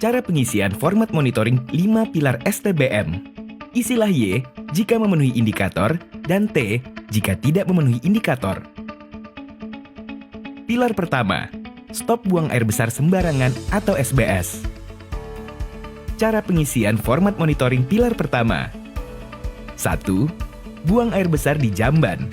Cara pengisian format monitoring 5 pilar STBM. Isilah Y jika memenuhi indikator dan T jika tidak memenuhi indikator. Pilar pertama, stop buang air besar sembarangan atau SBS. Cara pengisian format monitoring pilar pertama. 1. Buang air besar di jamban.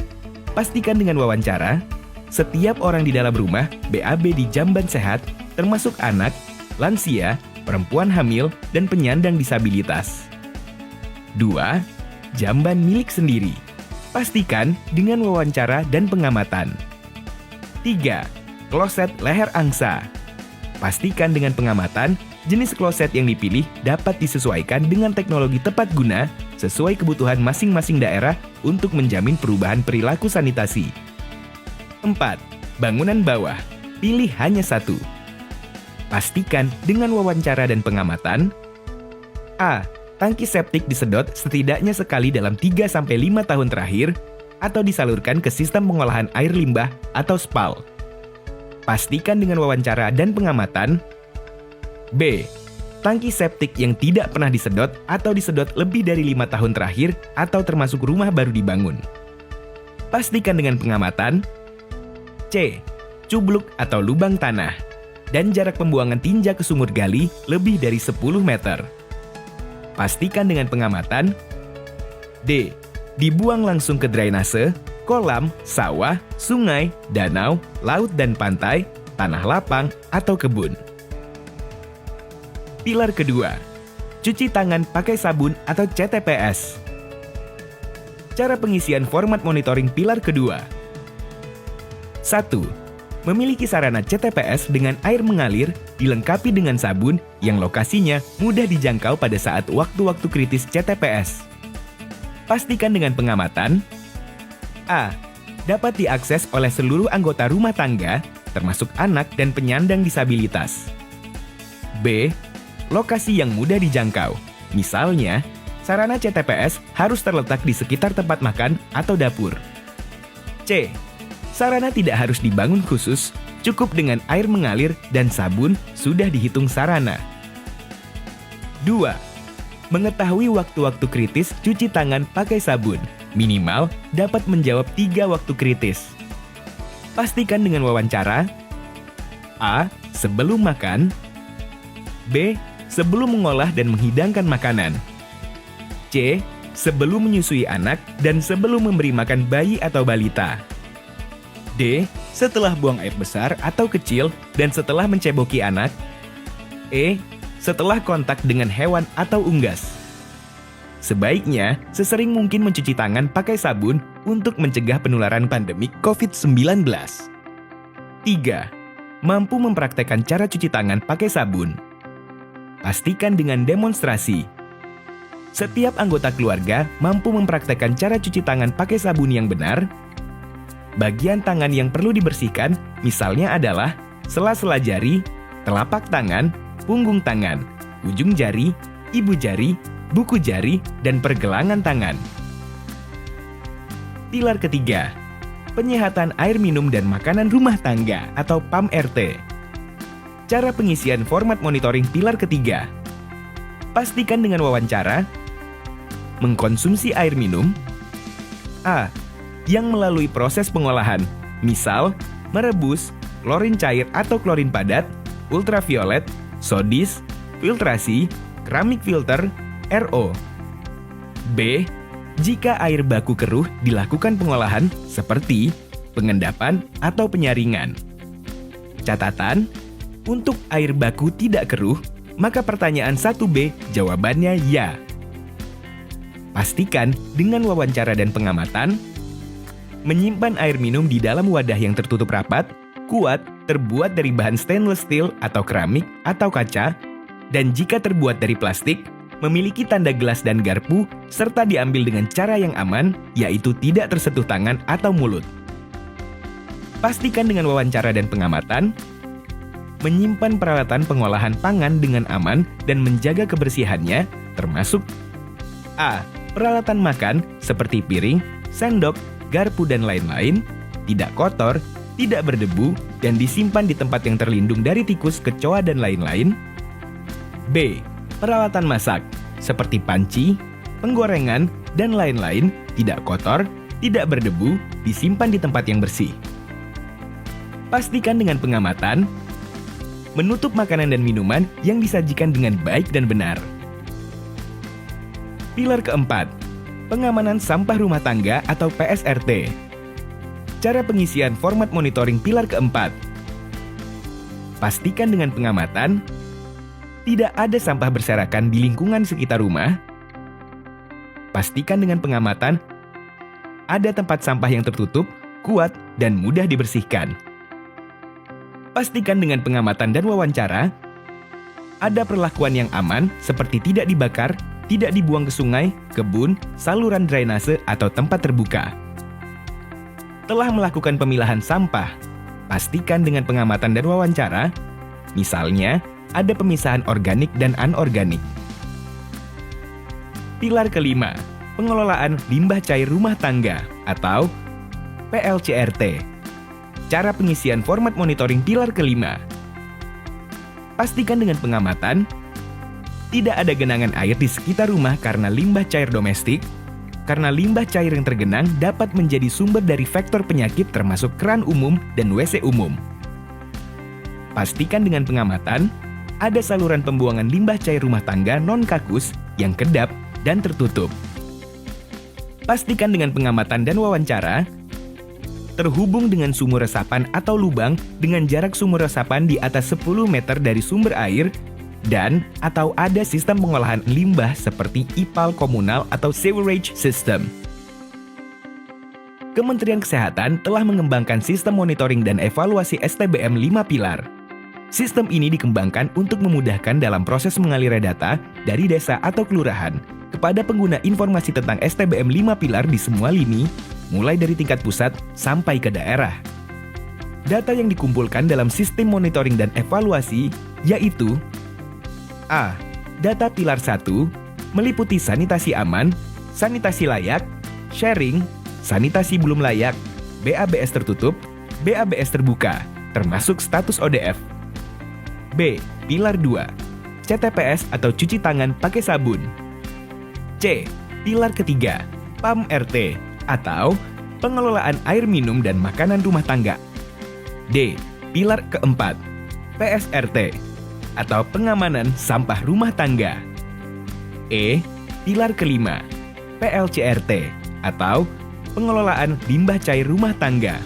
Pastikan dengan wawancara, setiap orang di dalam rumah BAB di jamban sehat, termasuk anak, lansia, perempuan hamil, dan penyandang disabilitas. 2. Jamban milik sendiri. Pastikan dengan wawancara dan pengamatan. 3. Kloset leher angsa. Pastikan dengan pengamatan, jenis kloset yang dipilih dapat disesuaikan dengan teknologi tepat guna sesuai kebutuhan masing-masing daerah untuk menjamin perubahan perilaku sanitasi. 4. Bangunan bawah. Pilih hanya satu. Pastikan dengan wawancara dan pengamatan. A. Tangki septik disedot setidaknya sekali dalam 3-5 tahun terakhir atau disalurkan ke sistem pengolahan air limbah atau SPAL. Pastikan dengan wawancara dan pengamatan. B. Tangki septik yang tidak pernah disedot atau disedot lebih dari 5 tahun terakhir atau termasuk rumah baru dibangun. Pastikan dengan pengamatan. C. Cubluk atau lubang tanah dan jarak pembuangan tinja ke sumur gali lebih dari 10 meter. Pastikan dengan pengamatan. D. Dibuang langsung ke drainase, kolam, sawah, sungai, danau, laut dan pantai, tanah lapang, atau kebun. Pilar kedua, cuci tangan pakai sabun atau CTPS. Cara pengisian format monitoring pilar kedua. 1. Memiliki sarana CTPS dengan air mengalir dilengkapi dengan sabun yang lokasinya mudah dijangkau pada saat waktu-waktu kritis CTPS. Pastikan dengan pengamatan. A. Dapat diakses oleh seluruh anggota rumah tangga, termasuk anak dan penyandang disabilitas. B. Lokasi yang mudah dijangkau. Misalnya, sarana CTPS harus terletak di sekitar tempat makan atau dapur. C. Sarana tidak harus dibangun khusus, cukup dengan air mengalir dan sabun sudah dihitung sarana. 2. Mengetahui waktu-waktu kritis cuci tangan pakai sabun, minimal dapat menjawab 3 waktu kritis. Pastikan dengan wawancara. A. Sebelum makan. B. Sebelum mengolah dan menghidangkan makanan. C. Sebelum menyusui anak dan sebelum memberi makan bayi atau balita. D. Setelah buang air besar atau kecil dan setelah menceboki anak. E. Setelah kontak dengan hewan atau unggas. Sebaiknya, sesering mungkin mencuci tangan pakai sabun untuk mencegah penularan pandemi COVID-19. 3. Mampu mempraktekkan cara cuci tangan pakai sabun. Pastikan dengan demonstrasi. Setiap anggota keluarga mampu mempraktekkan cara cuci tangan pakai sabun yang benar. Bagian tangan yang perlu dibersihkan misalnya adalah sela-sela jari, telapak tangan, punggung tangan, ujung jari, ibu jari, buku jari, dan pergelangan tangan. Pilar ketiga, penyehatan air minum dan makanan rumah tangga atau PAM-RT. Cara pengisian format monitoring pilar ketiga. Pastikan dengan wawancara. Mengkonsumsi air minum. A. Yang melalui proses pengolahan, misal merebus, klorin cair atau klorin padat, ultraviolet, sodis, filtrasi, keramik filter, RO. B. Jika air baku keruh dilakukan pengolahan seperti pengendapan atau penyaringan. Catatan, untuk air baku tidak keruh, maka pertanyaan 1B jawabannya ya. Pastikan dengan wawancara dan pengamatan. Menyimpan air minum di dalam wadah yang tertutup rapat, kuat, terbuat dari bahan stainless steel atau keramik atau kaca, dan jika terbuat dari plastik, memiliki tanda gelas dan garpu, serta diambil dengan cara yang aman, yaitu tidak tersentuh tangan atau mulut. Pastikan dengan wawancara dan pengamatan. Menyimpan peralatan pengolahan pangan dengan aman dan menjaga kebersihannya, termasuk A. Peralatan makan seperti piring, sendok, garpu, dan lain-lain, tidak kotor, tidak berdebu, dan disimpan di tempat yang terlindung dari tikus, kecoa, dan lain-lain. B. Peralatan masak, seperti panci, penggorengan, dan lain-lain tidak kotor, tidak berdebu, disimpan di tempat yang bersih. Pastikan dengan pengamatan, menutup makanan dan minuman yang disajikan dengan baik dan benar. Pilar keempat, pengamanan sampah rumah tangga atau PSRT. Cara pengisian format monitoring pilar keempat. Pastikan dengan pengamatan, tidak ada sampah berserakan di lingkungan sekitar rumah. Pastikan dengan pengamatan, ada tempat sampah yang tertutup, kuat, dan mudah dibersihkan. Pastikan dengan pengamatan dan wawancara, ada perlakuan yang aman seperti tidak dibakar, tidak dibuang ke sungai, kebun, saluran drainase, atau tempat terbuka. Telah melakukan pemilahan sampah, pastikan dengan pengamatan dan wawancara, misalnya ada pemisahan organik dan anorganik. Pilar kelima, pengelolaan limbah cair rumah tangga atau PLCRT. Cara pengisian format monitoring pilar kelima. Pastikan dengan pengamatan, tidak ada genangan air di sekitar rumah karena limbah cair domestik, karena limbah cair yang tergenang dapat menjadi sumber dari faktor penyakit termasuk keran umum dan WC umum. Pastikan dengan pengamatan, ada saluran pembuangan limbah cair rumah tangga non-kakus yang kedap dan tertutup. Pastikan dengan pengamatan dan wawancara, terhubung dengan sumur resapan atau lubang dengan jarak sumur resapan di atas 10 meter dari sumber air dan atau ada sistem pengolahan limbah seperti IPAL komunal atau sewerage system. Kementerian Kesehatan telah mengembangkan sistem monitoring dan evaluasi STBM 5 pilar. Sistem ini dikembangkan untuk memudahkan dalam proses mengalirnya data dari desa atau kelurahan kepada pengguna informasi tentang STBM 5 pilar di semua lini, mulai dari tingkat pusat sampai ke daerah. Data yang dikumpulkan dalam sistem monitoring dan evaluasi yaitu A. Data pilar 1 meliputi sanitasi aman, sanitasi layak, sharing, sanitasi belum layak, BABS tertutup, BABS terbuka, termasuk status ODF. B. Pilar 2 CTPS atau cuci tangan pakai sabun. C. Pilar ketiga PAM RT atau pengelolaan air minum dan makanan rumah tangga. D. Pilar keempat PSRT atau pengamanan sampah rumah tangga. E. Pilar kelima PLCRT atau pengelolaan limbah cair rumah tangga.